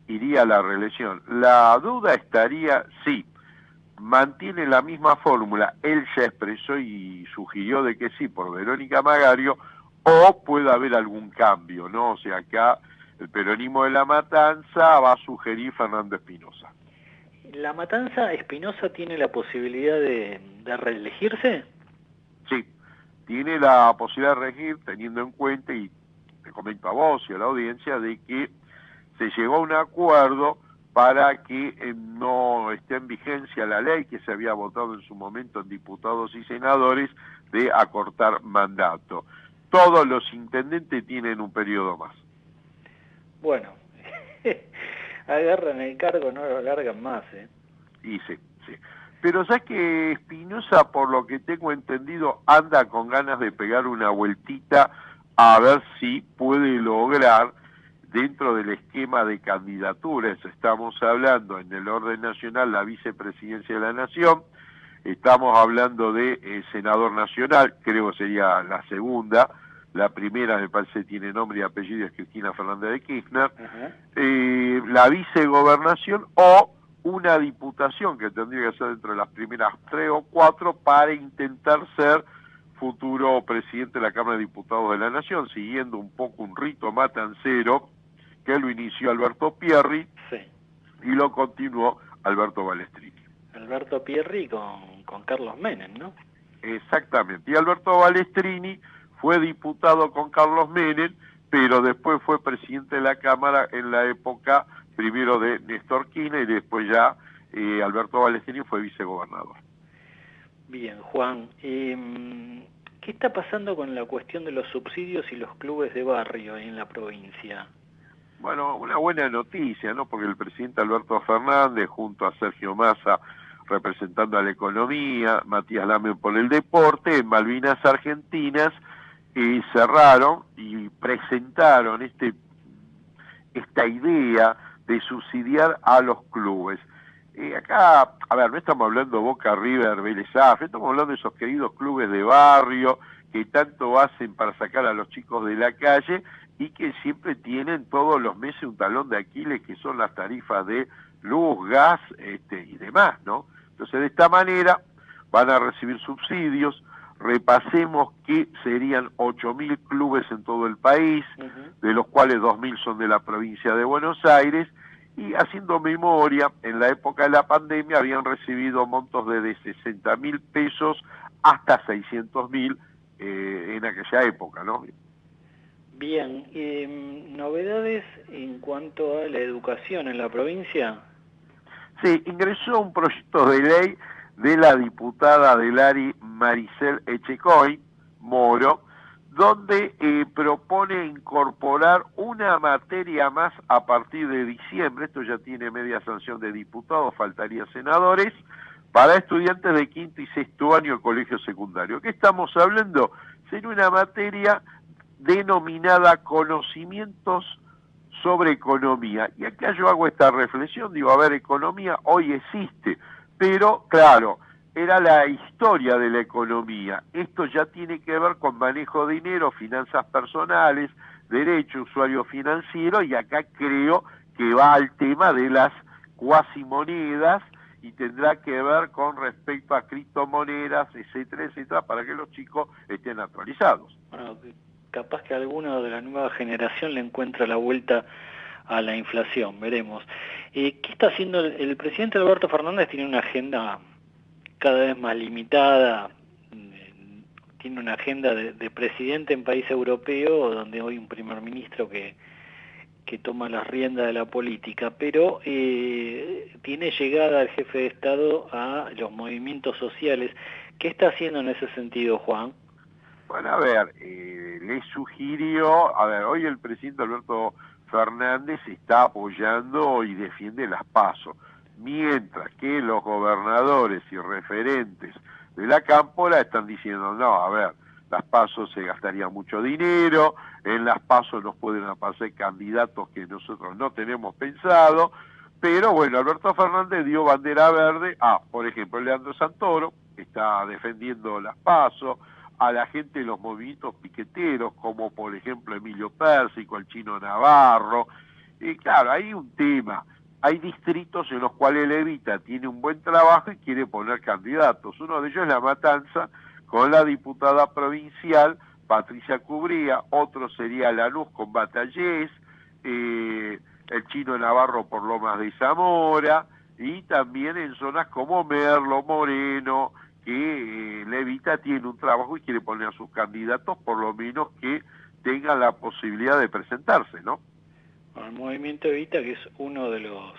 iría a la reelección. La duda estaría, sí, mantiene la misma fórmula, él ya expresó y sugirió de que sí por Verónica Magario, o puede haber algún cambio, ¿no? O sea, acá el peronismo de La Matanza va a sugerir Fernando Espinosa. ¿La Matanza, Espinosa tiene la posibilidad de reelegirse? Sí, tiene la posibilidad de reelegir teniendo en cuenta, y te comento a vos y a la audiencia, de que se llegó a un acuerdo para que no esté en vigencia la ley que se había votado en su momento en diputados y senadores de acortar mandato. Todos los intendentes tienen un periodo más. Bueno, agarran el cargo, no lo alargan más, ¿eh? Y sí, sí. Pero sabes que Espinosa, por lo que tengo entendido, anda con ganas de pegar una vueltita a ver si puede lograr, dentro del esquema de candidaturas, estamos hablando en el orden nacional la vicepresidencia de la Nación, estamos hablando de senador nacional, creo que sería la segunda, la primera me parece tiene nombre y apellido, es Cristina Fernández de Kirchner, la vicegobernación o una diputación que tendría que ser dentro de las primeras 3 o 4 para intentar ser futuro presidente de la Cámara de Diputados de la Nación, siguiendo un poco un rito matancero que lo inició Alberto Pierri, sí, y lo continuó Alberto Balestrini. Alberto Pierri con Carlos Menem, ¿no? Exactamente, y Alberto Balestrini fue diputado con Carlos Menem, pero después fue presidente de la Cámara en la época primero de Néstor Kirchner y después ya Alberto Balestrini fue vicegobernador. Bien, Juan, ¿qué está pasando con la cuestión de los subsidios y los clubes de barrio en la provincia? Bueno, una buena noticia, ¿no? Porque el presidente Alberto Fernández, junto a Sergio Massa, representando a la economía, Matías Lame por el deporte, en Malvinas Argentinas, cerraron y presentaron esta idea de subsidiar a los clubes. Acá, a ver, no estamos hablando de Boca, River, Vélez Sarsfield, estamos hablando de esos queridos clubes de barrio que tanto hacen para sacar a los chicos de la calle y que siempre tienen todos los meses un talón de Aquiles que son las tarifas de luz, gas y demás, ¿no? Entonces, de esta manera van a recibir subsidios. Repasemos que serían 8.000 clubes en todo el país, de los cuales 2.000 son de la provincia de Buenos Aires, y haciendo memoria, en la época de la pandemia habían recibido montos de 60.000 pesos hasta 600.000 en aquella época, ¿no? Bien, ¿novedades en cuanto a la educación en la provincia? Sí, ingresó un proyecto de ley de la diputada del ARI Maricel Echecoy Moro, donde propone incorporar una materia más a partir de diciembre, esto ya tiene media sanción de diputados, faltaría senadores, para estudiantes de quinto y sexto año de colegio secundario. ¿Qué estamos hablando? Sería una materia denominada conocimientos sobre economía. Y acá yo hago esta reflexión, digo, a ver, economía hoy existe, pero claro, era la historia de la economía. Esto ya tiene que ver con manejo de dinero, finanzas personales, derecho, usuario financiero, y acá creo que va al tema de las cuasimonedas y tendrá que ver con respecto a criptomonedas, etcétera, etcétera, para que los chicos estén actualizados. Bueno, capaz que alguno de la nueva generación le encuentra la vuelta a la inflación, veremos. ¿Qué está haciendo el presidente Alberto Fernández? Tiene una agenda cada vez más limitada, tiene una agenda de presidente en país europeo, donde hoy un primer ministro que toma las riendas de la política, pero tiene llegada el jefe de Estado a los movimientos sociales. ¿Qué está haciendo en ese sentido, Juan? Bueno, a ver, le sugirió, hoy el presidente Alberto Fernández está apoyando y defiende las PASO, mientras que los gobernadores y referentes de la cámpora están diciendo, no, a ver, las PASO se gastaría mucho dinero, en las PASO nos pueden aparecer candidatos que nosotros no tenemos pensado, pero bueno, Alberto Fernández dio bandera verde a, por ejemplo, Leandro Santoro, que está defendiendo las PASO, a la gente de los movimientos piqueteros, como por ejemplo Emilio Pérsico, el Chino Navarro, y claro, hay un tema. Hay distritos en los cuales Levita tiene un buen trabajo y quiere poner candidatos. Uno de ellos es La Matanza, con la diputada provincial Patricia Cubría, otro sería Lanús con Batallés, el Chino Navarro por Lomas de Zamora, y también en zonas como Merlo, Moreno, que Levita tiene un trabajo y quiere poner a sus candidatos, por lo menos que tengan la posibilidad de presentarse, ¿no? El movimiento Evita, que es uno de los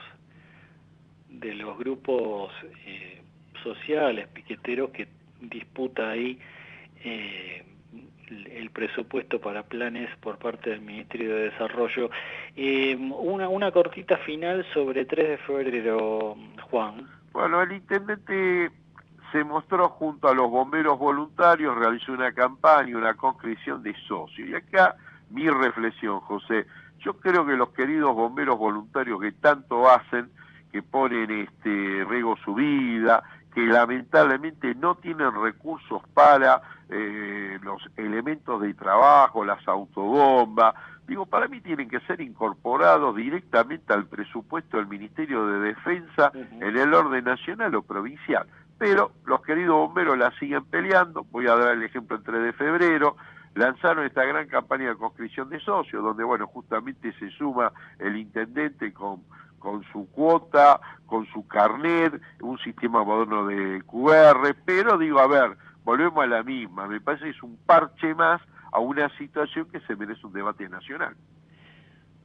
grupos sociales, piqueteros, que disputa ahí el presupuesto para planes por parte del Ministerio de Desarrollo. Una cortita final sobre 3 de febrero, Juan. Bueno, el intendente se mostró junto a los bomberos voluntarios, realizó una campaña, una conscripción de socios. Y acá mi reflexión, José, yo creo que los queridos bomberos voluntarios que tanto hacen, que ponen riesgo su vida, que lamentablemente no tienen recursos para los elementos de trabajo, las autobombas, digo, para mí tienen que ser incorporados directamente al presupuesto del Ministerio de Defensa en el orden nacional o provincial. Pero los queridos bomberos la siguen peleando. Voy a dar el ejemplo el 3 de febrero, lanzaron esta gran campaña de conscripción de socios, donde, bueno, justamente se suma el intendente con su cuota, con su carnet, un sistema moderno de QR, pero digo, a ver, volvemos a la misma, me parece que es un parche más a una situación que se merece un debate nacional.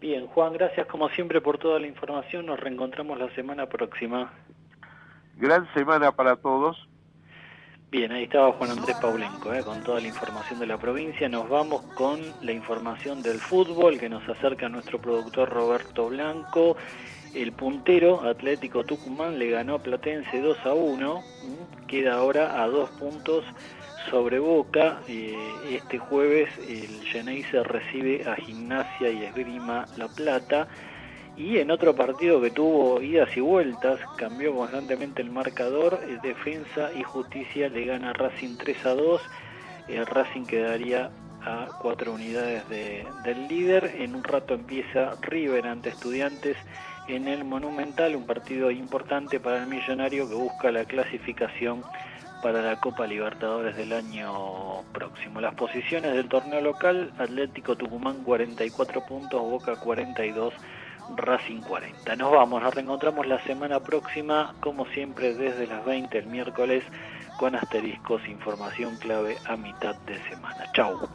Bien, Juan, gracias como siempre por toda la información, nos reencontramos la semana próxima. Gran semana para todos. Bien, ahí estaba Juan Andrés Paulenco, con toda la información de la provincia. Nos vamos con la información del fútbol que nos acerca nuestro productor Roberto Blanco. El puntero Atlético Tucumán le ganó a Platense 2-1, queda ahora a 2 puntos sobre Boca. Este jueves el Geneise recibe a Gimnasia y Esgrima La Plata. Y en otro partido que tuvo idas y vueltas, cambió constantemente el marcador, Defensa y Justicia le gana a Racing 3-2, el Racing quedaría a 4 unidades del líder. En un rato empieza River ante Estudiantes en el Monumental, un partido importante para el millonario que busca la clasificación para la Copa Libertadores del año próximo. Las posiciones del torneo local: Atlético Tucumán 44 puntos, Boca 42, Racing 40. Nos vamos, nos reencontramos la semana próxima, como siempre desde las 20 el miércoles, con asteriscos, información clave a mitad de semana. Chau.